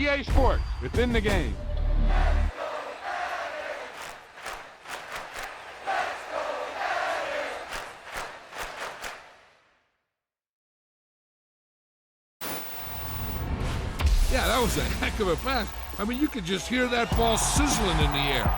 EA Sports, within the game. Yeah, that was a heck of a pass. I mean, you could just hear that ball sizzling in the air.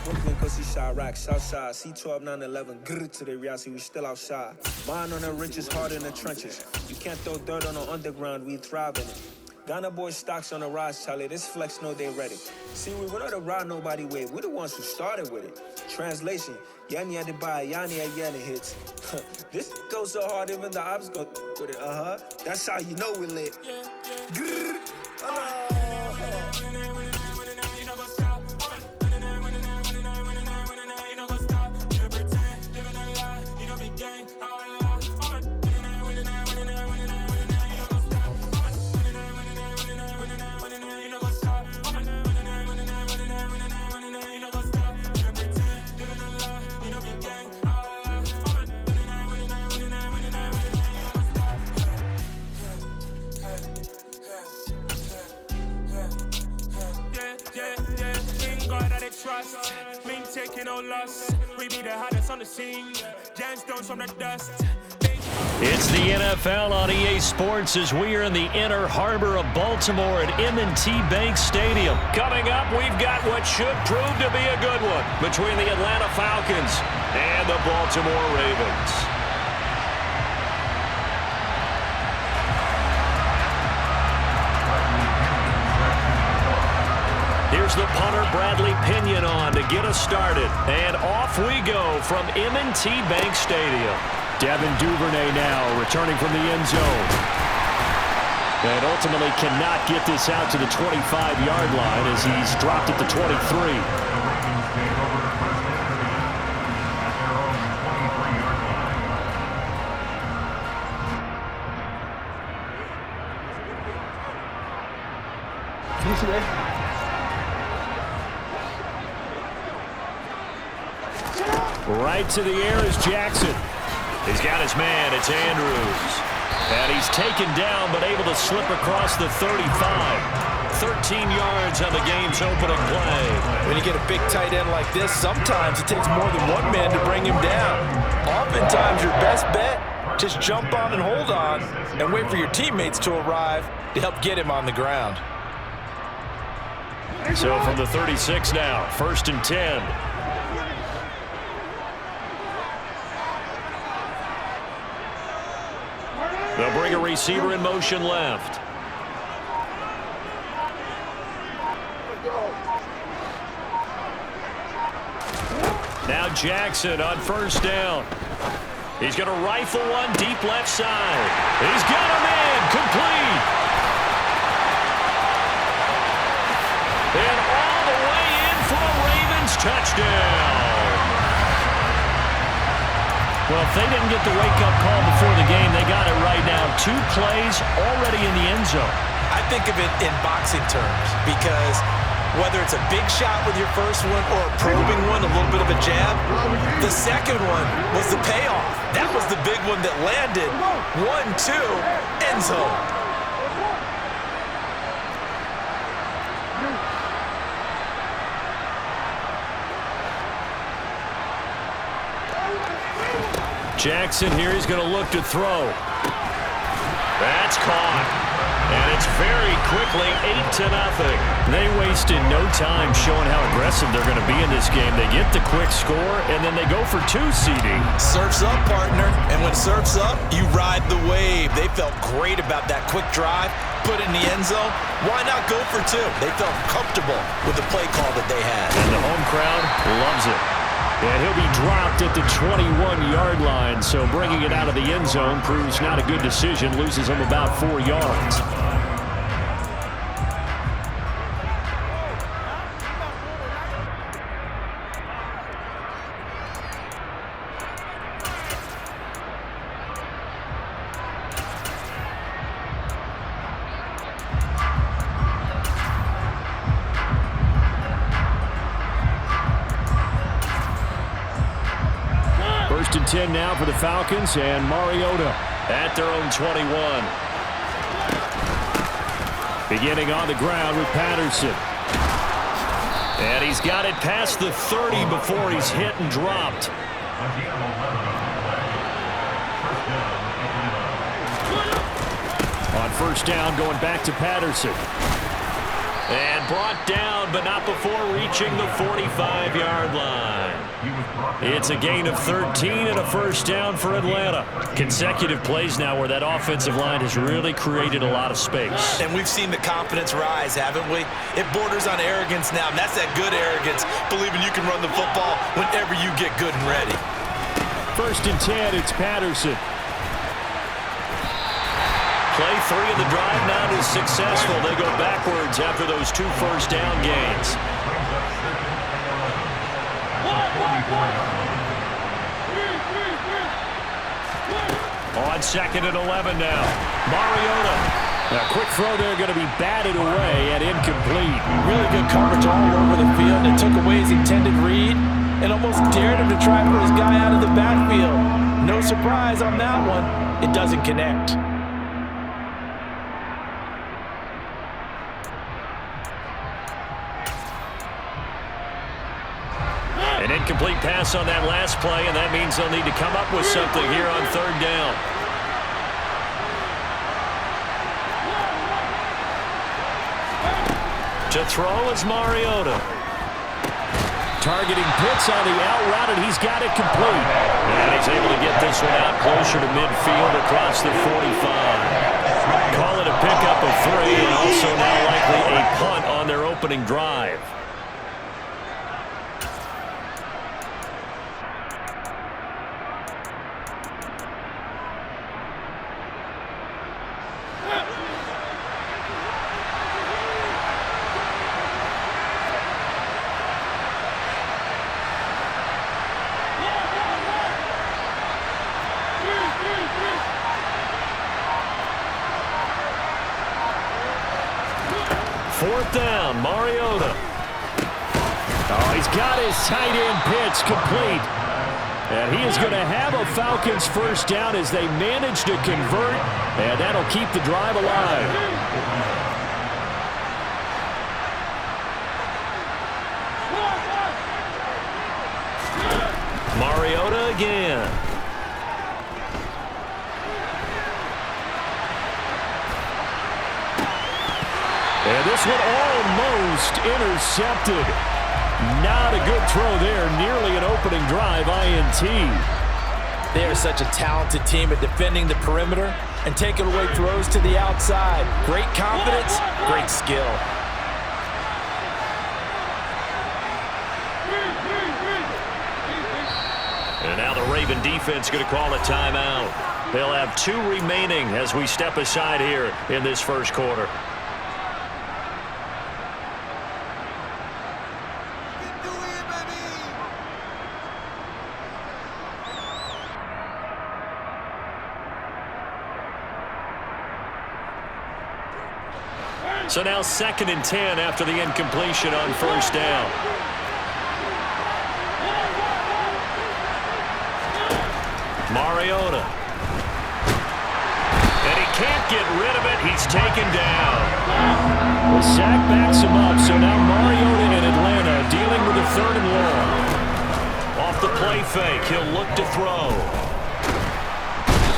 Brooklyn, cause he shot rock, Southside, C12, 911, grrr to the reality, we still outside. Mine on the riches, hard in the trenches. You can't throw dirt on the underground, we thrive in it. Ghana boys stocks on the rise, Charlie, this flex know they ready. See, we not to ride nobody way, we the ones who started with it. Translation, Yanni had to buy, Yanni had Yanni hits. This goes so hard, even the ops go with it, That's how you know we lit. Grrr, trust, me taking no loss. We be the hottest on the scene. Gemstones from the dust. It's the NFL on EA Sports as we are in the inner harbor of Baltimore at M&T Bank Stadium. Coming up, we've got what should prove to be a good one between the Atlanta Falcons and the Baltimore Ravens. Here's the punter, Bradley Pinion, on to get us started. And off we go from M&T Bank Stadium. Devin Duvernay now returning from the end zone. And ultimately cannot get this out to the 25-yard line as he's dropped at the 23. Right to the air is Jackson. He's got his man. It's Andrews. And he's taken down but able to slip across the 35. 13 yards on the game's opening play. When you get a big tight end like this, sometimes it takes more than one man to bring him down. Oftentimes your best bet, just jump on and hold on and wait for your teammates to arrive to help get him on the ground. So from the 36 now, 1st and 10. They'll bring a receiver in motion left. Now Jackson on 1st down. He's going to rifle one deep left side. He's got him in, complete. And all the way in for a Ravens touchdown. Well, if they didn't get the wake-up call before the game, they got it right now. 2 plays already in the end zone. I think of it in boxing terms because whether it's a big shot with your first one or a probing one, a little bit of a jab, the second one was the payoff. That was the big one that landed. 1-2, end zone. Jackson here, he's going to look to throw. That's caught. And it's very quickly 8-0. They wasted no time showing how aggressive they're going to be in this game. They get the quick score, and then they go for 2, CD. Surf's up, partner. And when surf's up, you ride the wave. They felt great about that quick drive, put it in the end zone. Why not go for 2? They felt comfortable with the play call that they had. And the home crowd loves it. And he'll be dropped at the 21-yard line, so bringing it out of the end zone proves not a good decision, loses him about 4 yards. First and 10 now for the Falcons, and Mariota at their own 21. Beginning on the ground with Patterson. And he's got it past the 30 before he's hit and dropped. On first down, going back to Patterson. And brought down, but not before reaching the 45-yard line. It's a gain of 13 and a first down for Atlanta. Consecutive plays now where that offensive line has really created a lot of space. And we've seen the confidence rise, haven't we? It borders on arrogance now, and that's that good arrogance, believing you can run the football whenever you get good and ready. First and 10, it's Patterson. Play 3 of the drive not as successful. They go backwards after those 2 first down gains. On second and 11 now. Mariota. A quick throw there going to be batted away and incomplete. Really good coverage all over the field. It took away his intended read and almost dared him to try for his guy out of the backfield. No surprise on that one. It doesn't connect. An incomplete pass on that last play, and that means they'll need to come up with something here on third down. To throw is Mariota. Targeting Pitts on the out route, and he's got it complete. And he's able to get this one out closer to midfield across the 45. Call it a pickup of 3, and also now likely a punt on their opening drive. Fourth down, Mariota. Oh, he's got his tight end pitch complete. And he is going to have a Falcons first down as they manage to convert, and that'll keep the drive alive. Mariota again. And this one almost intercepted. Not a good throw there. Nearly an opening drive INT. They are such a talented team at defending the perimeter and taking away throws to the outside. Great confidence, great skill. And now the Raven defense going to call a timeout. They'll have 2 remaining as we step aside here in this first quarter. So now 2nd and 10 after the incompletion on first down. Mariota. And he can't get rid of it. He's taken down. The sack backs him up, so now Mariota in Atlanta dealing with a 3rd and long. Off the play fake, he'll look to throw.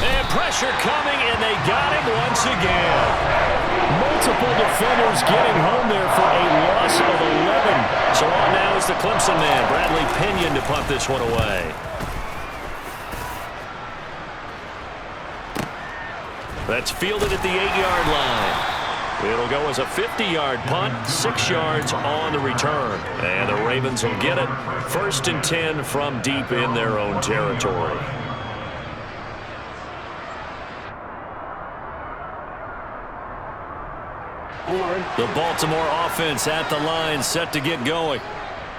And pressure coming, and they got him once again. Multiple defenders getting home there for a loss of 11. So on now is the Clemson man, Bradley Pinion, to punt this one away. That's fielded at the 8-yard line. It'll go as a 50-yard punt, 6 yards on the return. And the Ravens will get it. 1st and 10 from deep in their own territory. The Baltimore offense at the line, set to get going.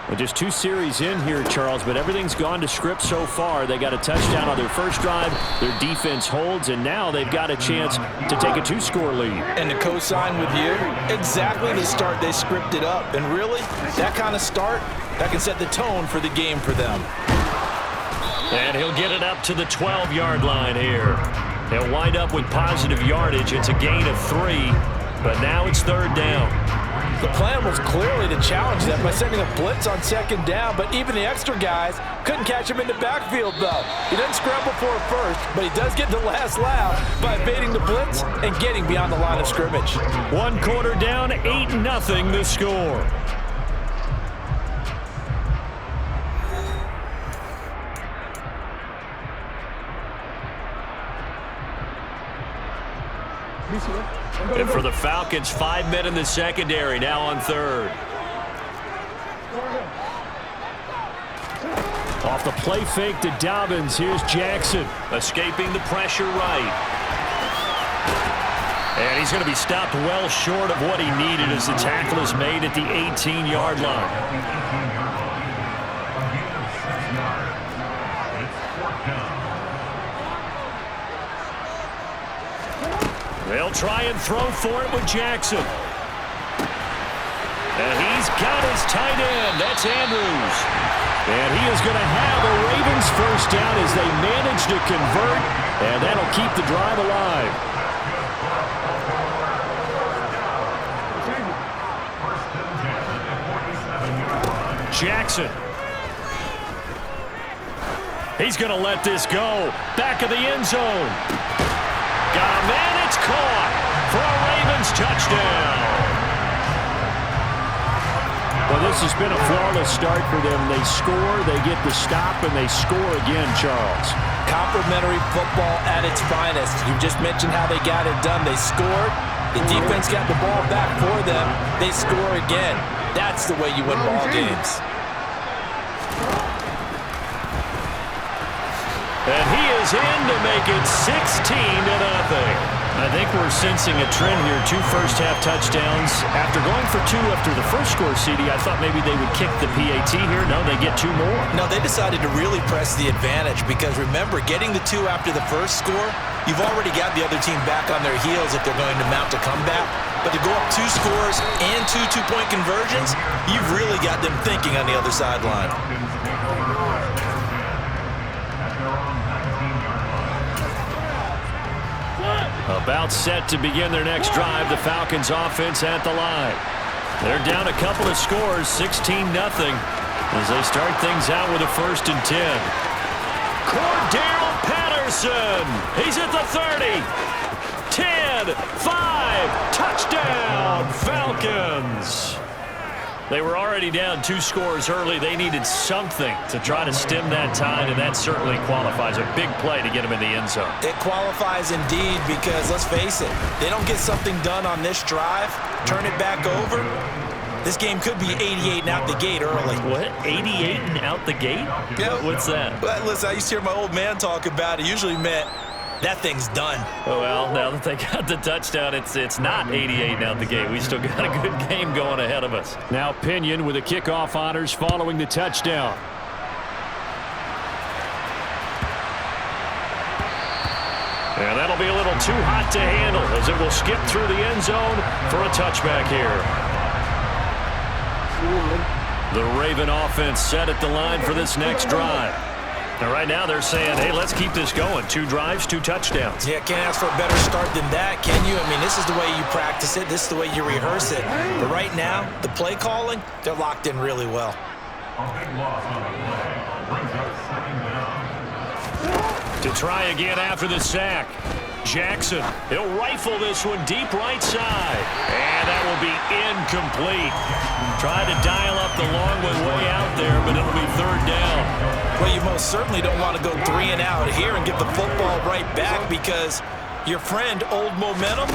Well, just 2 series in here, Charles, but everything's gone to script so far. They got a touchdown on their first drive. Their defense holds, and now they've got a chance to take a 2-score lead. And to co-sign with you, exactly the start they scripted up. And really, that kind of start, that can set the tone for the game for them. And he'll get it up to the 12-yard line here. He'll wind up with positive yardage. It's a gain of 3, but now it's 3rd down. The plan was clearly to challenge them by sending a blitz on 2nd down, but even the extra guys couldn't catch him in the backfield, though. He doesn't scramble for it first, but he does get the last laugh by evading the blitz and getting beyond the line of scrimmage. 1 quarter down, 8-0 the score. And for the Falcons, 5 men in the secondary, now on 3rd. Off the play fake to Dobbins, here's Jackson, escaping the pressure right. And he's going to be stopped well short of what he needed as the tackle is made at the 18-yard line. They'll try and throw for it with Jackson. And he's got his tight end. That's Andrews. And he is going to have a Ravens first down as they manage to convert, and that'll keep the drive alive. Jackson. He's going to let this go. Back of the end zone. Got a man. It's caught for a Ravens touchdown. Well, this has been a flawless start for them. They score, they get the stop, and they score again, Charles. Complimentary football at its finest. You just mentioned how they got it done. They scored. The defense got the ball back for them. They score again. That's the way you win ball games. And he is in to make it 16-0. I think we're sensing a trend here. 2 first-half touchdowns. After going for 2 after the first score, CD, I thought maybe they would kick the PAT here. No, they get 2 more. No, they decided to really press the advantage because, remember, getting the 2 after the first score, you've already got the other team back on their heels if they're going to mount a comeback. But to go up 2 scores and 2 two-point conversions, you've really got them thinking on the other sideline. About set to begin their next drive. The Falcons offense at the line. They're down a couple of scores, 16-0, as they start things out with a 1st and 10. Cordell Patterson. He's at the 30. 10, 5, touchdown, Falcons. They were already down 2 scores early. They needed something to try to stem that tide, and that certainly qualifies. A big play to get them in the end zone. It qualifies indeed because, let's face it, they don't get something done on this drive, turn it back over, this game could be 88 and out the gate early. What? 88 and out the gate? Yeah. What's that? Well, listen, I used to hear my old man talk about it. It usually meant that thing's done. Well, now that they got the touchdown, it's not 88 and out the gate. We still got a good game going ahead of us. Now Pinion with the kickoff honors following the touchdown. And that'll be a little too hot to handle as it will skip through the end zone for a touchback here. The Raven offense set at the line for this next drive. Now, right now, they're saying, hey, let's keep this going. 2 drives, 2 touchdowns. Yeah, can't ask for a better start than that, can you? I mean, this is the way you practice it. This is the way you rehearse it. But right now, the play calling, they're locked in really well. To try again after the sack. Jackson, he'll rifle this one deep right side. And that will be incomplete. Tried to dial up the long one way out there, but it'll be 3rd down. Well, you most certainly don't want to go 3 and out here and get the football right back because your friend, Old Momentum,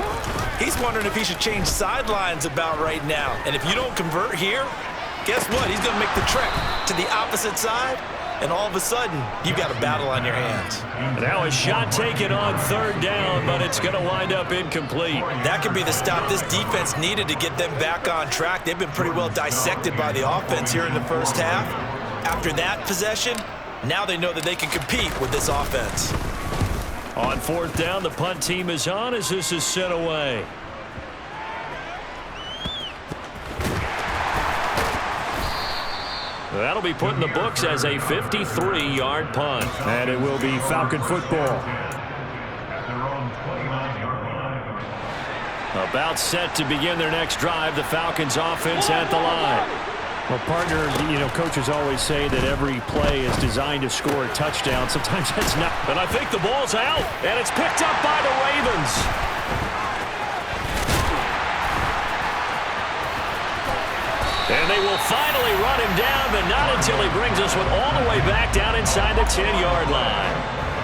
he's wondering if he should change sidelines about right now. And if you don't convert here, guess what? He's going to make the trek to the opposite side, and all of a sudden, you've got a battle on your hands. Now a shot taken on 3rd down, but it's going to wind up incomplete. That could be the stop this defense needed to get them back on track. They've been pretty well dissected by the offense here in the first half. After that possession, now they know that they can compete with this offense. On 4th down, the punt team is on as this is sent away. That'll be put in the books as a 53-yard punt. And it will be Falcon football. About set to begin their next drive, the Falcons offense at the line. Well, partner, coaches always say that every play is designed to score a touchdown. Sometimes that's not. But I think the ball's out, and it's picked up by the Ravens. And they will finally run him down, but not until he brings us all the way back down inside the 10-yard line.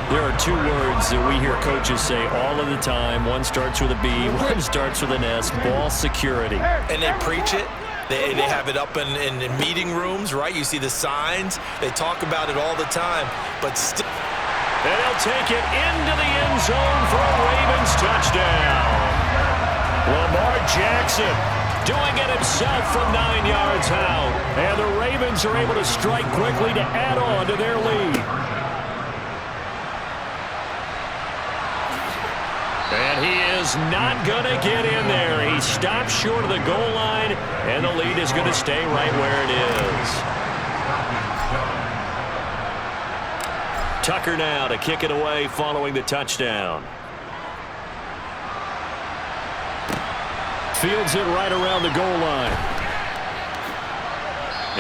There are two words that we hear coaches say all of the time. One starts with a B, one starts with an S, ball security. And they preach it. They have it up in meeting rooms, right? You see the signs. They talk about it all the time. But still. And he'll take it into the end zone for a Ravens touchdown. Lamar Jackson doing it himself from 9 yards out. And the Ravens are able to strike quickly to add on to their lead. And he is not going to get in there. He stops short of the goal line, and the lead is going to stay right where it is. Tucker now to kick it away following the touchdown. Fields it right around the goal line.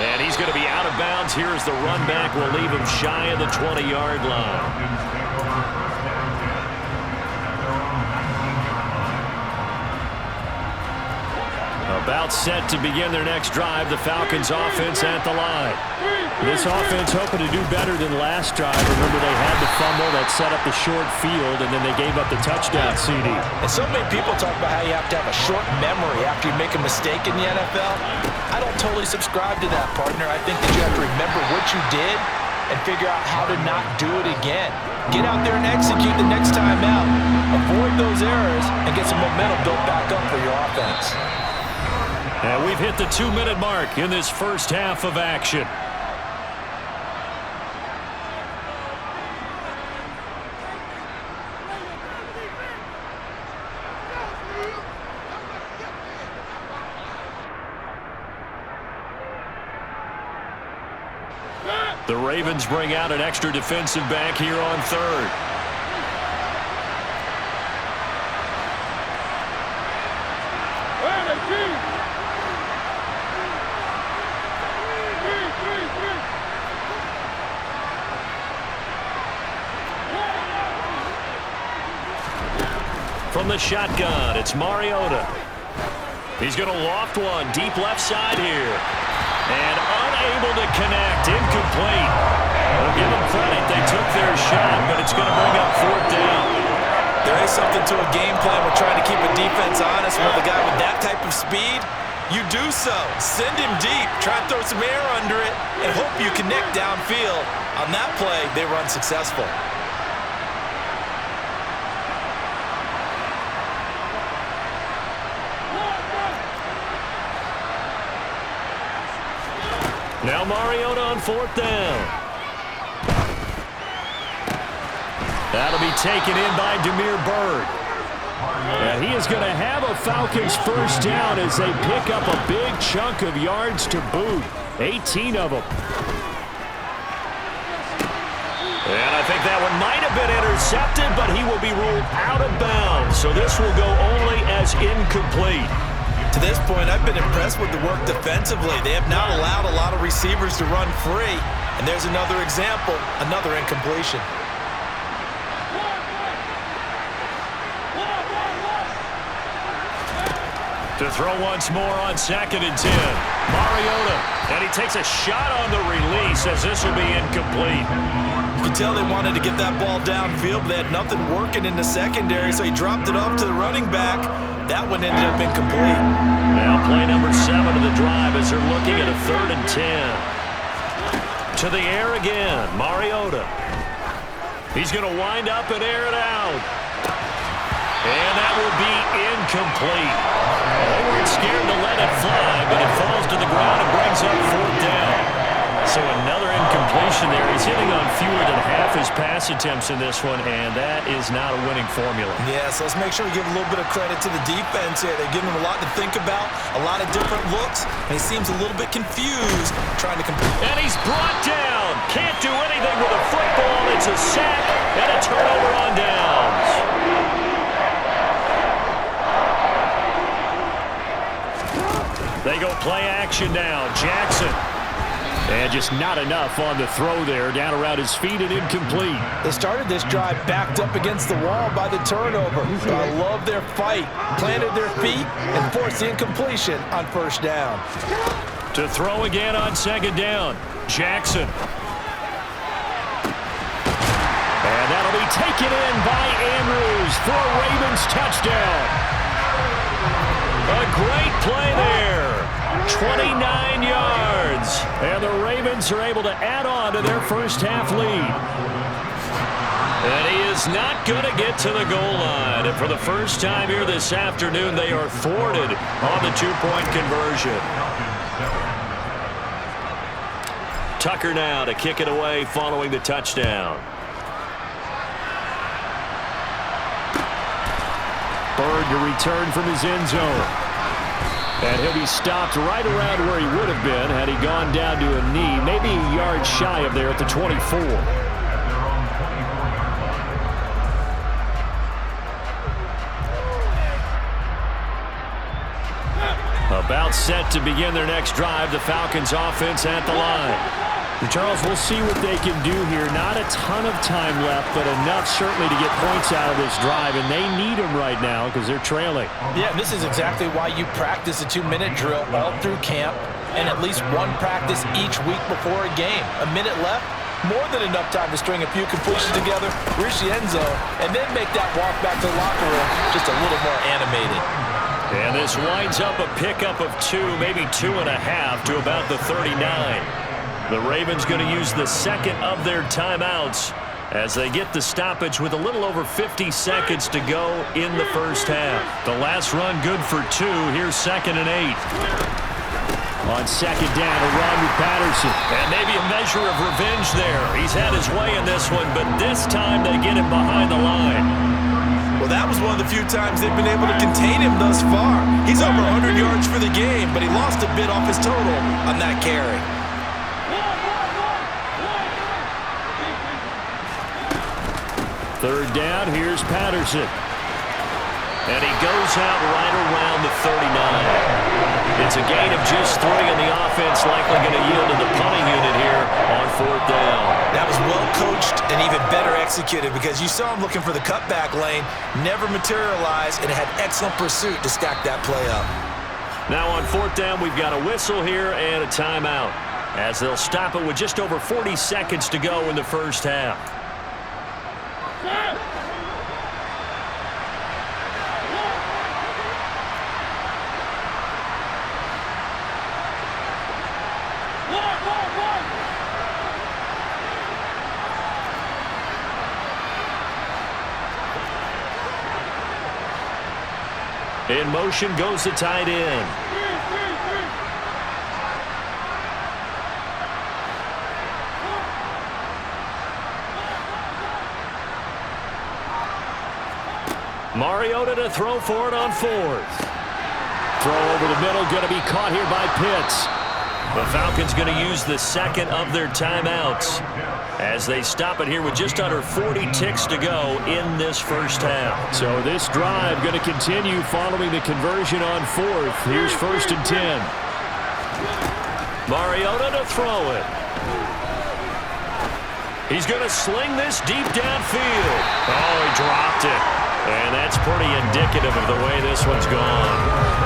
And he's going to be out of bounds. Here's the run back. We'll leave him shy of the 20-yard line. About set to begin their next drive, the Falcons offense at the line. This offense hoping to do better than last drive. Remember, they had the fumble that set up the short field, and then they gave up the touchdown CD. And so many people talk about how you have to have a short memory after you make a mistake in the NFL. I don't totally subscribe to that, partner. I think that you have to remember what you did and figure out how to not do it again. Get out there and execute the next time out. Avoid those errors and get some momentum built back up for your offense. And we've hit the 2-minute mark in this first half of action. The Ravens bring out an extra defensive back here on third. From the shotgun, it's Mariota. He's going to loft one deep left side here. And unable to connect, incomplete. We'll give them credit, they took their shot, but it's going to bring up fourth down. There is something to a game plan with trying to keep a defense honest with a guy with that type of speed. You do so. Send him deep, try and throw some air under it, and hope you connect downfield. On that play, they run successful. Now Mariota on fourth down. That'll be taken in by Demir Bird. And he is going to have a Falcons first down as they pick up a big chunk of yards to boot. 18 of them. And I think that one might have been intercepted, but he will be ruled out of bounds. So this will go only as incomplete. To this point, I've been impressed with the work defensively. They have not allowed a lot of receivers to run free. And there's another example, another incompletion. To throw once more on 2nd and 10. Mariota, and he takes a shot on the release as this will be incomplete. You can tell they wanted to get that ball downfield, but they had nothing working in the secondary, so he dropped it off to the running back. That one ended up incomplete. Now play number 7 of the drive as they're looking at a 3rd and 10. To the air again, Mariota. He's going to wind up and air it out. And that will be incomplete. They weren't scared to let it fly, but it falls to the ground and brings up fourth down. So another incompletion there. He's hitting on fewer than half his pass attempts in this one, and that is not a winning formula. Yeah, so let's make sure we give a little bit of credit to the defense here. They're giving him a lot to think about, a lot of different looks, and he seems a little bit confused trying to complete. And he's brought down. Can't do anything with a football. It's a sack and a turnover on downs. They go play action now. Jackson. And just not enough on the throw there. Down around his feet and incomplete. They started this drive backed up against the wall by the turnover. But I love their fight. Planted their feet and forced the incompletion on first down. To throw again on second down. Jackson. And that'll be taken in by Andrews for a Ravens touchdown. A great play there. 29 yards. And the Ravens are able to add on to their first half lead. And he is not going to get to the goal line. And for the first time here this afternoon, they are thwarted on the two-point conversion. Tucker now to kick it away following the touchdown. Bird to return from his end zone. And he'll be stopped right around where he would have been had he gone down to a knee, maybe a yard shy of there at the 24. About set to begin their next drive, the Falcons offense at the line. Charles, we'll see what they can do here. Not a ton of time left, but enough certainly to get points out of this drive, and they need them right now because they're trailing. Yeah, this is exactly why you practice a 2-minute drill all through camp and at least one practice each week before a game. A minute left, more than enough time to string a few completions together, reach the end zone, and then make that walk back to the locker room just a little more animated. And this winds up a pickup of 2, maybe 2.5 to about the 39. The Ravens going to use the second of their timeouts as they get the stoppage with a little over 50 seconds to go in the first half. The last run good for 2. Here's 2nd and 8. On second down, a run with Patterson. And maybe a measure of revenge there. He's had his way in this one, but this time they get him behind the line. Well, that was one of the few times they've been able to contain him thus far. He's over 100 yards for the game, but he lost a bit off his total on that carry. Third down, here's Patterson. And he goes out right around the 39. It's a gain of just 3, and the offense likely going to yield to the punting unit here on 4th down. That was well coached and even better executed because you saw him looking for the cutback lane, never materialized, and had excellent pursuit to stack that play up. Now on 4th down, we've got a whistle here and a timeout as they'll stop it with just over 40 seconds to go in the first half. In motion goes the tight end. Mariota to throw for it on 4th. Throw over the middle, going to be caught here by Pitts. The Falcons going to use the second of their timeouts as they stop it here with just under 40 ticks to go in this first half. So this drive going to continue following the conversion on 4th. Here's 1st and 10. Mariota to throw it. He's going to sling this deep downfield. Oh, he dropped it. And that's pretty indicative of the way this one's gone.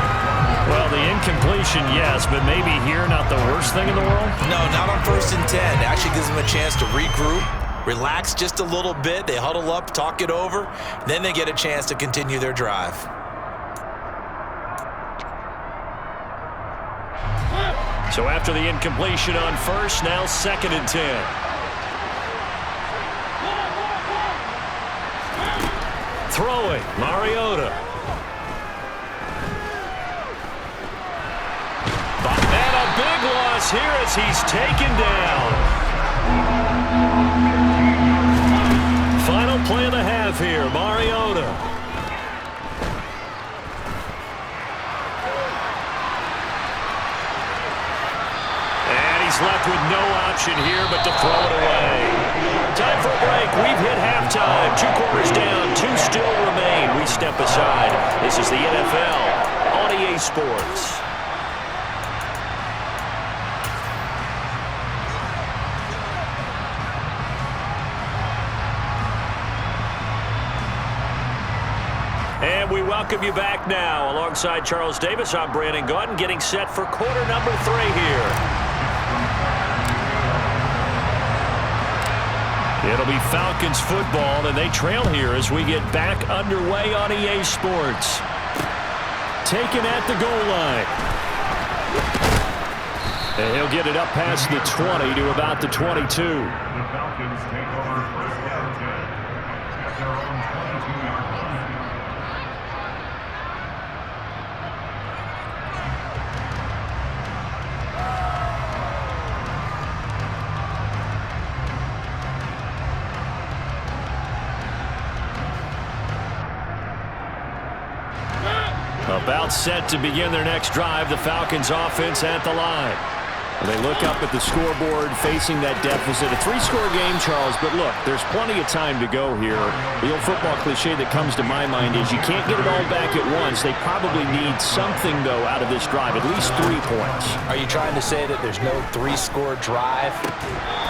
Well, the incompletion, yes, but maybe here not the worst thing in the world? No, not on 1st and 10. It actually gives them a chance to regroup, relax just a little bit. They huddle up, talk it over. Then they get a chance to continue their drive. So after the incompletion on 1st, now 2nd and 10. Throwing, Mariota. And a big loss here as he's taken down. Final play of the half here, Mariota. And he's left with no option here but to throw it away. Time for a break. We've hit halftime. 2 quarters down, 2 still remain. We step aside. This is the NFL on EA Sports. And we welcome you back now. Alongside Charles Davis, I'm Brandon Gaudin, getting set for quarter number 3 here. It'll be Falcons football, and they trail here as we get back underway on EA Sports. Taken at the goal line. And he'll get it up past the 20 to about the 22. The Falcons take over first down 10 at their own 22-yard line. About set to begin their next drive, the Falcons offense at the line. They look up at the scoreboard facing that deficit. A 3-score game, Charles, but look, there's plenty of time to go here. The old football cliche that comes to my mind is you can't get it all back at once. They probably need something, though, out of this drive, at least 3 points. Are you trying to say that there's no 3-score drive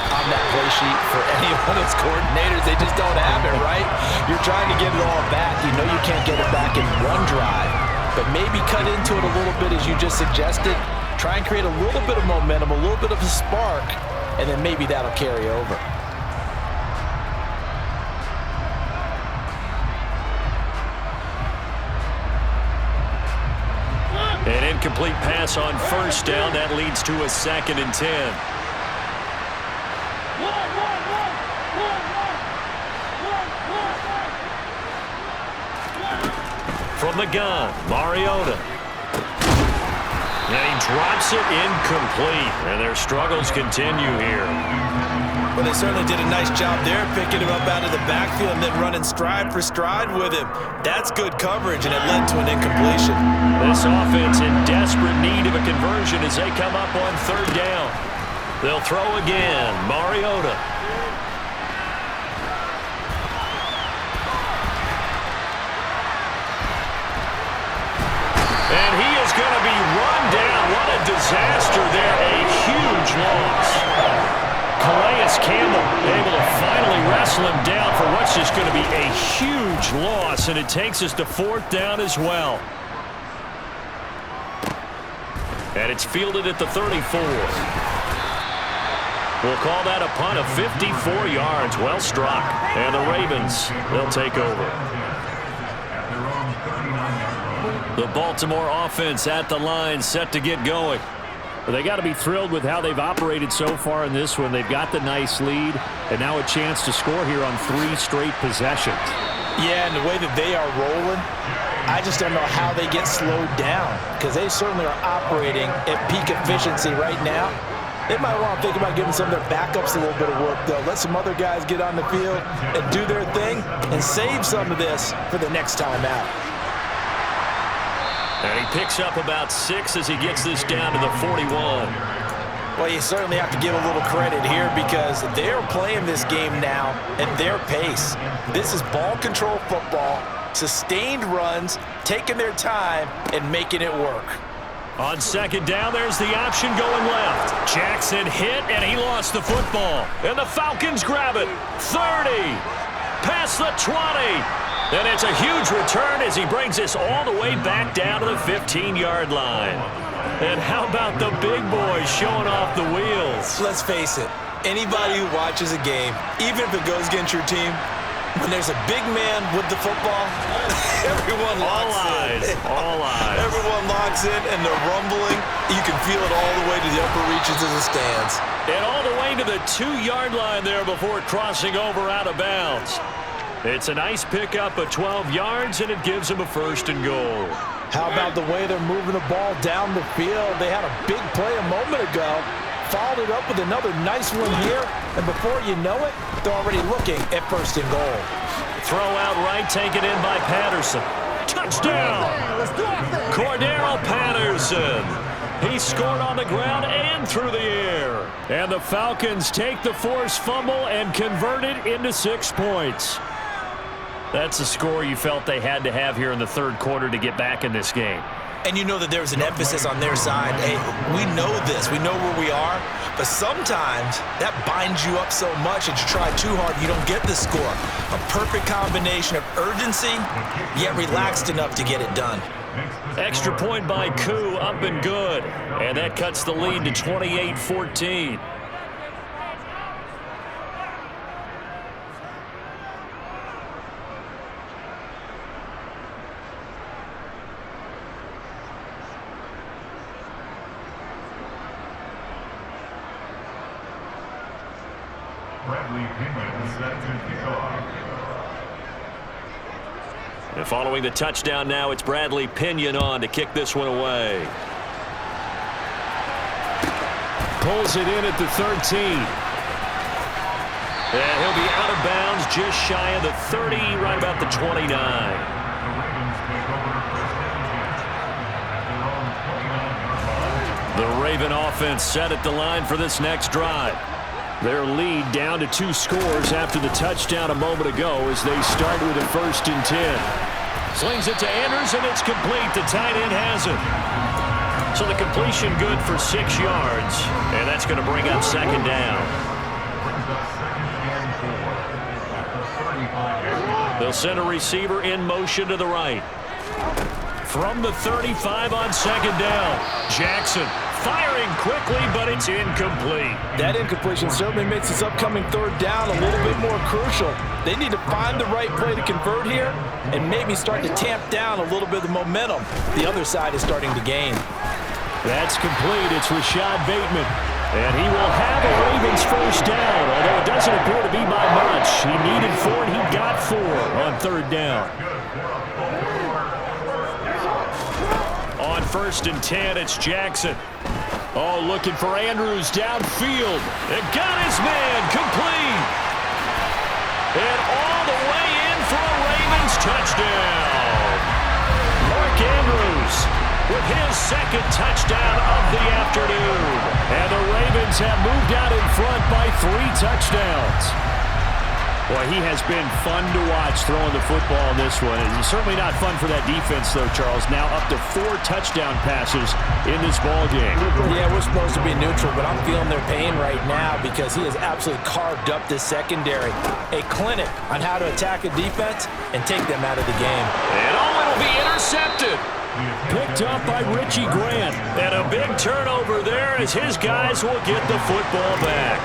on that play sheet for any one of those coordinators? They just don't have it, right? You're trying to get it all back. You know you can't get it back in one drive. But maybe cut into it a little bit as you just suggested. Try and create a little bit of momentum, a little bit of a spark, and then maybe that'll carry over. An incomplete pass on first down. That leads to a 2nd and 10. From the gun, Mariota. And he drops it incomplete. And their struggles continue here. Well, they certainly did a nice job there, picking him up out of the backfield and then running stride for stride with him. That's good coverage, and it led to an incompletion. This offense in desperate need of a conversion as they come up on 3rd down. They'll throw again, Mariota. And he is going to be run down. What a disaster there. A huge loss. Calais Campbell able to finally wrestle him down for what's just going to be a huge loss. And it takes us to 4th down as well. And it's fielded at the 34. We'll call that a punt of 54 yards. Well struck. And the Ravens, they'll take over. The Baltimore offense at the line, set to get going. They got to be thrilled with how they've operated so far in this one. They've got the nice lead, and now a chance to score here on 3 straight possessions. Yeah, and the way that they are rolling, I just don't know how they get slowed down, because they certainly are operating at peak efficiency right now. They might want to think about giving some of their backups a little bit of work, though. Let some other guys get on the field and do their thing and save some of this for the next time out. And he picks up about 6 as he gets this down to the 41. Well, you certainly have to give a little credit here because they're playing this game now at their pace. This is ball control football, sustained runs, taking their time, and making it work. On 2nd down, there's the option going left. Jackson hit, and he lost the football. And the Falcons grab it. 30, past the 20. And it's a huge return as he brings us all the way back down to the 15-yard line. And how about the big boys showing off the wheels? Let's face it, anybody who watches a game, even if it goes against your team, when there's a big man with the football, everyone locks in. All eyes. Everyone locks in, and the rumbling, you can feel it all the way to the upper reaches of the stands. And all the way to the 2-yard line there before crossing over out of bounds. It's a nice pickup of 12 yards, and it gives him a 1st and goal. How about the way they're moving the ball down the field? They had a big play a moment ago, followed it up with another nice one here, and before you know it, they're already looking at 1st and goal. Throw out right, taken in by Patterson. Touchdown! Cordero Patterson. He scored on the ground and through the air. And the Falcons take the forced fumble and convert it into 6 points. That's a score you felt they had to have here in the 3rd quarter to get back in this game. And you know that there's an emphasis on their side. Hey, we know this. We know where we are. But sometimes that binds you up so much that you try too hard, you don't get the score. A perfect combination of urgency, yet relaxed enough to get it done. Extra point by Koo, up and good. And that cuts the lead to 28-14. Bradley Pinion set to kick off. And following the touchdown now, it's Bradley Pinion on to kick this one away. Pulls it in at the 13. And he'll be out of bounds just shy of the 30, right about the 29. The Ravens take over 1st and 10 at their own 29-yard line. The Raven offense set at the line for this next drive. Their lead down to 2 scores after the touchdown a moment ago as they start with a 1st and 10. Slings it to Andrews, and it's complete. The tight end has it. So the completion good for 6 yards, and that's going to bring up 2nd down. Brings up 2nd and 4 at the 35-yard line. They'll send a receiver in motion to the right. From the 35 on 2nd down, Jackson firing quickly, but it's incomplete. That incompletion certainly makes this upcoming 3rd down a little bit more crucial. They need to find the right play to convert here and maybe start to tamp down a little bit of the momentum the other side is starting to gain. That's complete. It's Rashad Bateman. And he will have a Ravens 1st down, although it doesn't appear to be by much. He needed 4, and he got 4 on 3rd down. On 1st and 10, it's Jackson. Oh, looking for Andrews downfield. And got his man complete. And all the way in for a Ravens touchdown. Mark Andrews with his 2nd touchdown of the afternoon. And the Ravens have moved out in front by 3 touchdowns. Boy, he has been fun to watch throwing the football in this one. It's certainly not fun for that defense, though, Charles. Now up to 4 touchdown passes in this ball game. Yeah, we're supposed to be neutral, but I'm feeling their pain right now because he has absolutely carved up this secondary. A clinic on how to attack a defense and take them out of the game. And it'll be intercepted. Picked up by Richie Grant. And a big turnover there as his guys will get the football back.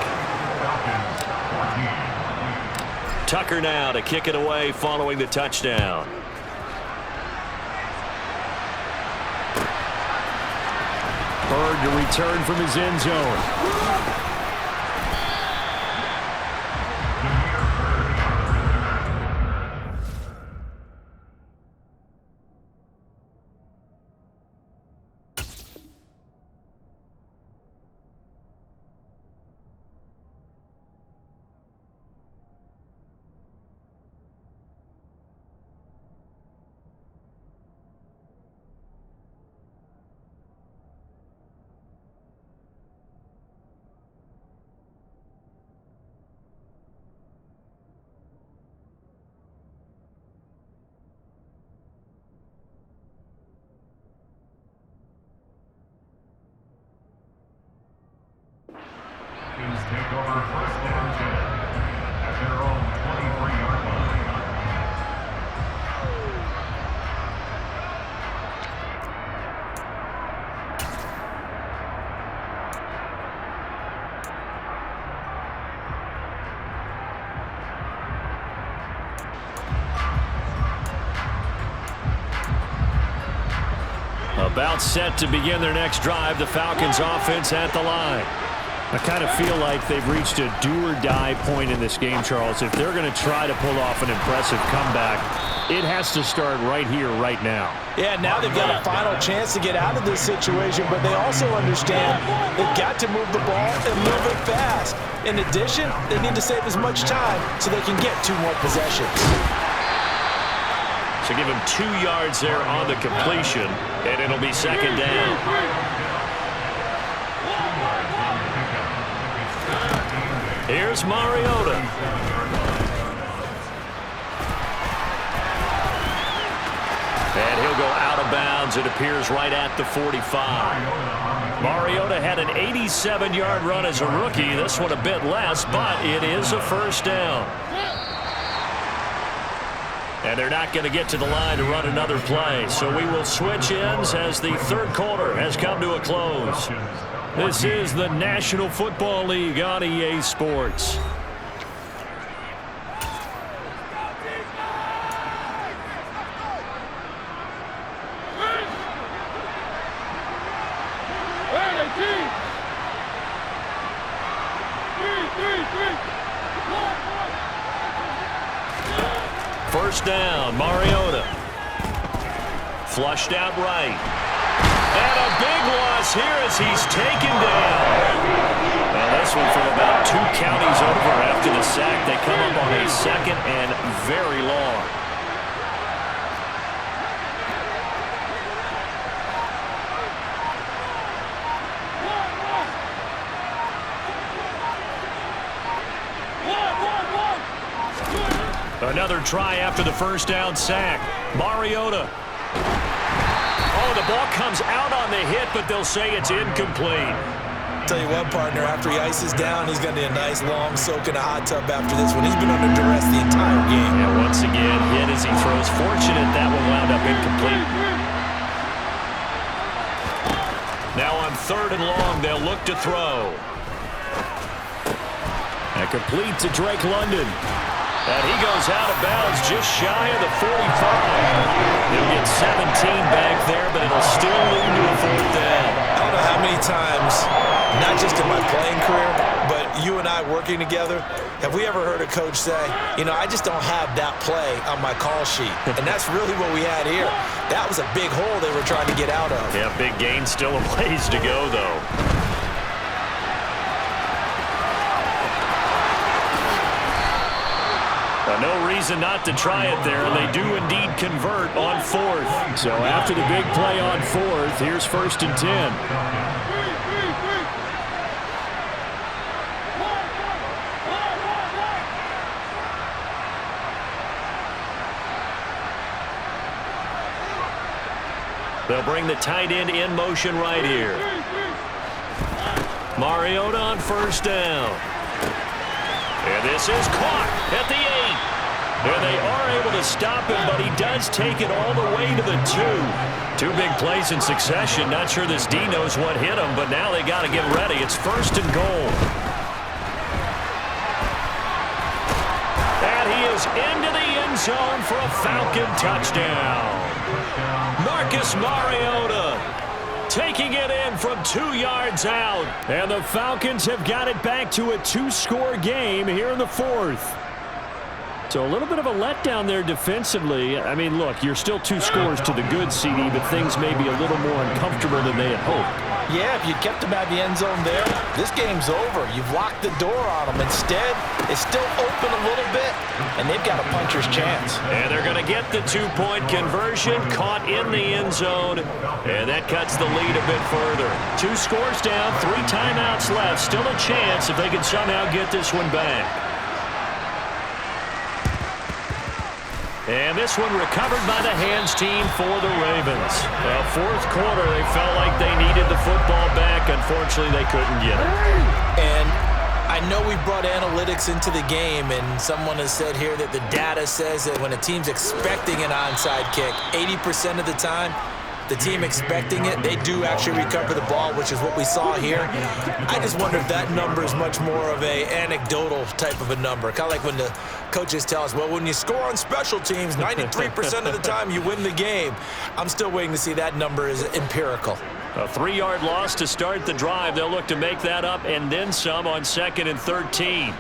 Tucker now to kick it away following the touchdown. Bird to return from his end zone. Take over 1st and 10 at their own 23-yard line. About set to begin their next drive, the Falcons offense at the line. I kind of feel like they've reached a do-or-die point in this game, Charles. If they're going to try to pull off an impressive comeback, it has to start right here, right now. Yeah, now they've got a final chance to get out of this situation, but they also understand they've got to move the ball and move it fast. In addition, they need to save as much time so they can get 2 more possessions. So give him 2 yards there on the completion, and it'll be second down. Here's Mariota. And he'll go out of bounds, it appears, right at the 45. Mariota had an 87-yard run as a rookie. This one a bit less, but it is a first down. And they're not going to get to the line to run another play. So we will switch ends as the third quarter has come to a close. This is the National Football League on EA Sports. First down, Mariota. Flushed out right. And a big loss here as he's taken down. Well, this one from about 2 counties over after the sack. They come up on a second and very long. Another try after the first down sack. Mariota. Oh, the ball comes out on the hit, but they'll say it's incomplete. Tell you what, partner, after he ices down, he's going to need a nice long soak in a hot tub after this one. He's been under duress the entire game. And once again, hit as he throws. Fortunate that one wound up incomplete. Now on 3rd and long, they'll look to throw. And complete to Drake London. And he goes out of bounds just shy of the 45. He'll get 17 back there, but it'll still lead to a 4th down. I don't know how many times, not just in my playing career, but you and I working together, have we ever heard a coach say, you know, I just don't have that play on my call sheet. And that's really what we had here. That was a big hole they were trying to get out of. Yeah, big gain, still a ways to go, though. No reason not to try it there, and they do indeed convert on 4th. So after the big play on 4th, here's 1st and 10. They'll bring the tight end in motion right here. Mariota on 1st down. And this is caught at the 8. And they are able to stop him, but he does take it all the way to the 2. 2 big plays in succession. Not sure this D knows what hit him, but now they got to get ready. It's 1st and goal. And he is into the end zone for a Falcon touchdown. Marcus Mariota taking it in from 2 yards out. And the Falcons have got it back to a 2-score game here in the 4th. So a little bit of a letdown there defensively. I mean, look, you're still 2 scores to the good, CD, but things may be a little more uncomfortable than they had hoped. Yeah, if you kept them at the end zone there, this game's over. You've locked the door on them. Instead, it's still open a little bit, and they've got a puncher's chance. And they're going to get the 2-point conversion, caught in the end zone, and that cuts the lead a bit further. 2 scores down, 3 timeouts left. Still a chance if they can somehow get this one back. And this one recovered by the hands team for the Ravens. Well, 4th quarter, they felt like they needed the football back. Unfortunately, they couldn't get it. And I know we brought analytics into the game, and someone has said here that the data says that when a team's expecting an onside kick, 80% of the time, the team expecting it, they do actually recover the ball, which is what we saw here. I just wonder if that number is much more of a anecdotal type of a number. Kind of like when the coaches tell us, well, when you score on special teams, 93% of the time you win the game. I'm still waiting to see that number is empirical. A 3-yard loss to start the drive. They'll look to make that up and then some on 2nd and 13.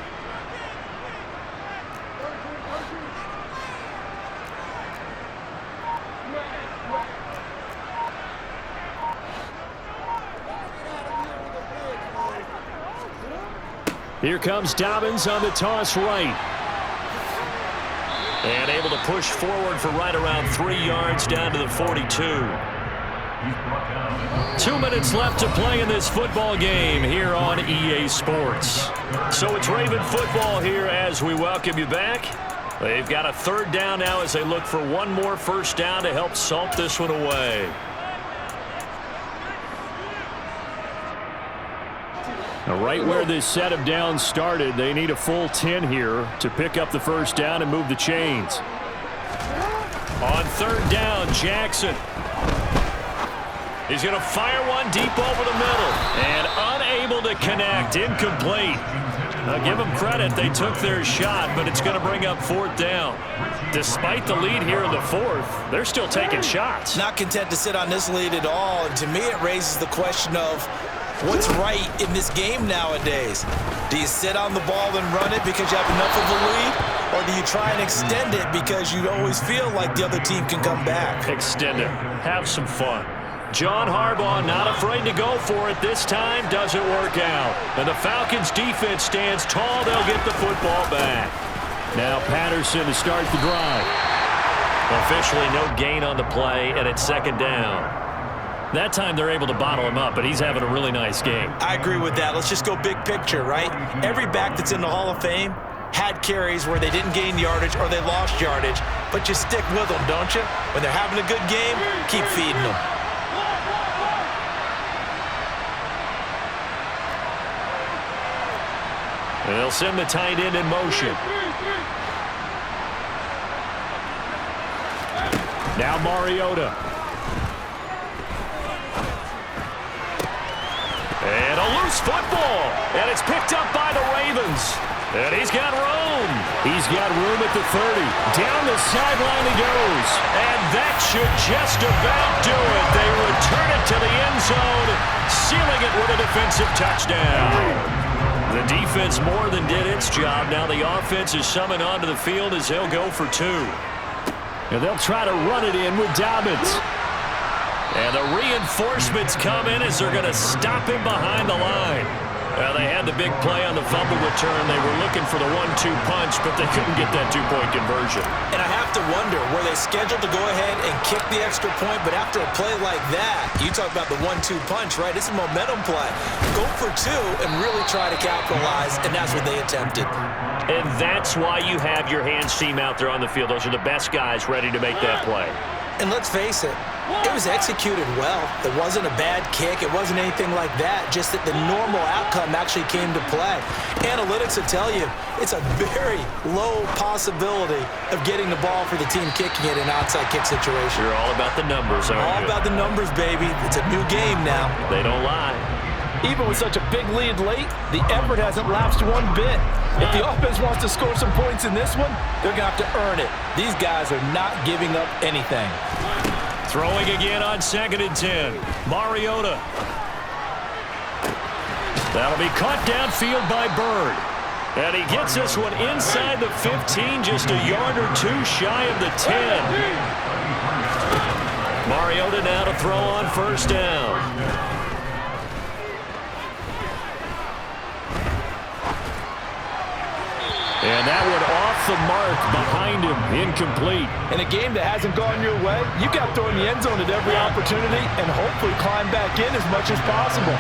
Here comes Dobbins on the toss right. And able to push forward for right around 3 yards down to the 42. 2 minutes left to play in this football game here on EA Sports. So it's Raven football here as we welcome you back. They've got a 3rd down now as they look for one more first down to help salt this one away. Now, right where this set of downs started, they need a full 10 here to pick up the first down and move the chains. On 3rd down, Jackson. He's going to fire one deep over the middle and unable to connect. Incomplete. Now, give them credit. They took their shot, but it's going to bring up 4th down. Despite the lead here in the 4th, they're still taking shots. Not content to sit on this lead at all. And to me, it raises the question of what's right in this game nowadays. Do you sit on the ball and run it because you have enough of a lead? Or do you try and extend it because you always feel like the other team can come back? Extend it. Have some fun. John Harbaugh not afraid to go for it this time. Doesn't work out. And the Falcons defense stands tall. They'll get the football back. Now Patterson to start the drive. Officially no gain on the play, and it's 2nd down. That time they're able to bottle him up, but he's having a really nice game. I agree with that. Let's just go big picture, right? Every back that's in the Hall of Fame had carries where they didn't gain yardage or they lost yardage, but you stick with them, don't you? When they're having a good game, keep feeding them. They'll send the tight end in motion. Now Mariota. And a loose football. And it's picked up by the Ravens. And he's got room. He's got room at the 30. Down the sideline he goes. And that should just about do it. They return it to the end zone, sealing it with a defensive touchdown. The defense more than did its job. Now the offense is summoned onto the field as they'll go for 2. And they'll try to run it in with Dobbins. And the reinforcements come in as they're going to stop him behind the line. Well, they had the big play on the fumble return. They were looking for the 1-2 punch, but they couldn't get that 2-point conversion. And I have to wonder, were they scheduled to go ahead and kick the extra point, but after a play like that, you talk about the 1-2 punch, right? It's a momentum play. Go for 2 and really try to capitalize, and that's what they attempted. And that's why you have your hands team out there on the field. Those are the best guys ready to make that play. And let's face it, it was executed well. It wasn't a bad kick. It wasn't anything like that, just that the normal outcome actually came to play. Analytics will tell you it's a very low possibility of getting the ball for the team kicking it in an outside kick situation. You're all about the numbers, aren't you? All about the numbers, baby. It's a new game now. They don't lie. Even with such a big lead late, the effort hasn't lapsed one bit. If the offense wants to score some points in this one, they're going to have to earn it. These guys are not giving up anything. Throwing again on 2nd and 10. Mariota. That'll be caught downfield by Bird. And he gets this one inside the 15, just a yard or 2 shy of the 10. Mariota now to throw on 1st down. And that one off the mark behind him, incomplete. In a game that hasn't gone your way, you got to throw in the end zone at every opportunity and hopefully climb back in as much as possible.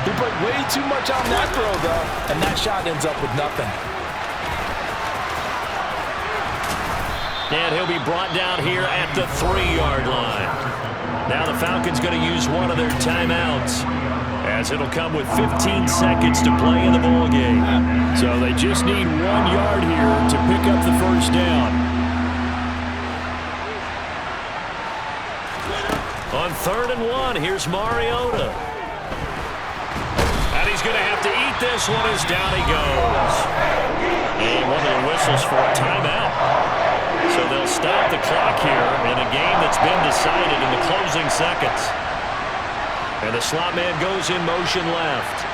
He put way too much on that throw, though, and that shot ends up with nothing. And he'll be brought down here at the 3-yard line. Now the Falcons going to use one of their timeouts, as it'll come with 15 seconds to play in the ball game. So they just need 1 yard here to pick up the first down. On 3rd and 1, here's Mariota. And he's going to have to eat this one as down he goes. And one of the whistles for a timeout. So they'll stop the clock here in a game that's been decided in the closing seconds. And the slot man goes in motion left.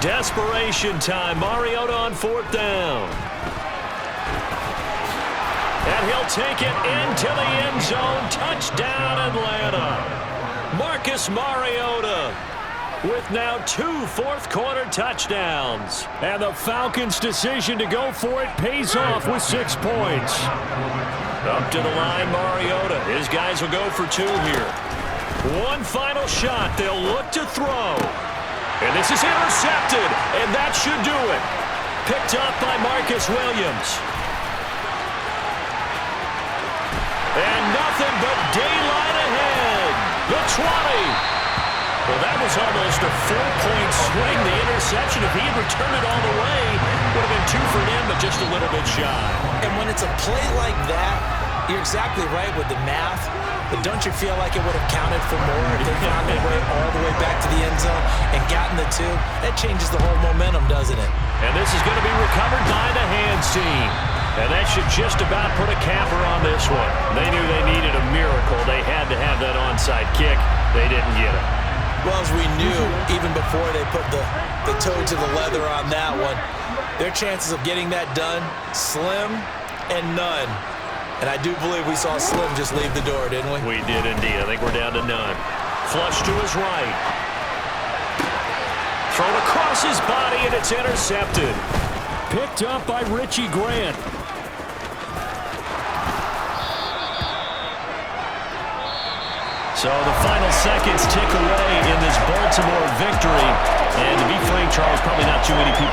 Desperation time. Mariota on 4th down. And he'll take it into the end zone. Touchdown, Atlanta. Marcus Mariota with now 2 fourth-quarter touchdowns. And the Falcons' decision to go for it pays off with 6 points. Up to the line, Mariota. His guys will go for 2 here. One final shot. They'll look to throw. And this is intercepted, and that should do it. Picked up by Marcus Williams. And nothing but daylight ahead. The 20. Well, that was almost a 4-point swing. The interception, if he had returned it all the way, would have been 2 for them, but just a little bit shy. And when it's a play like that, you're exactly right with the math. But don't you feel like it would have counted for more if they found their way all the way back to the end zone and gotten the 2? That changes the whole momentum, doesn't it? And this is going to be recovered by the hands team. And that should just about put a capper on this one. They knew they needed a miracle. They had to have that onside kick. They didn't get it. Well, as we knew, even before they put the toe to the leather on that one, their chances of getting that done, slim and none. And I do believe we saw Slim just leave the door, didn't we? We did indeed. I think we're down to none. Flush to his right. Thrown across his body, and it's intercepted. Picked up by Richie Grant. So the final seconds tick away in this Baltimore victory. And to be frank, Charles, probably not too many people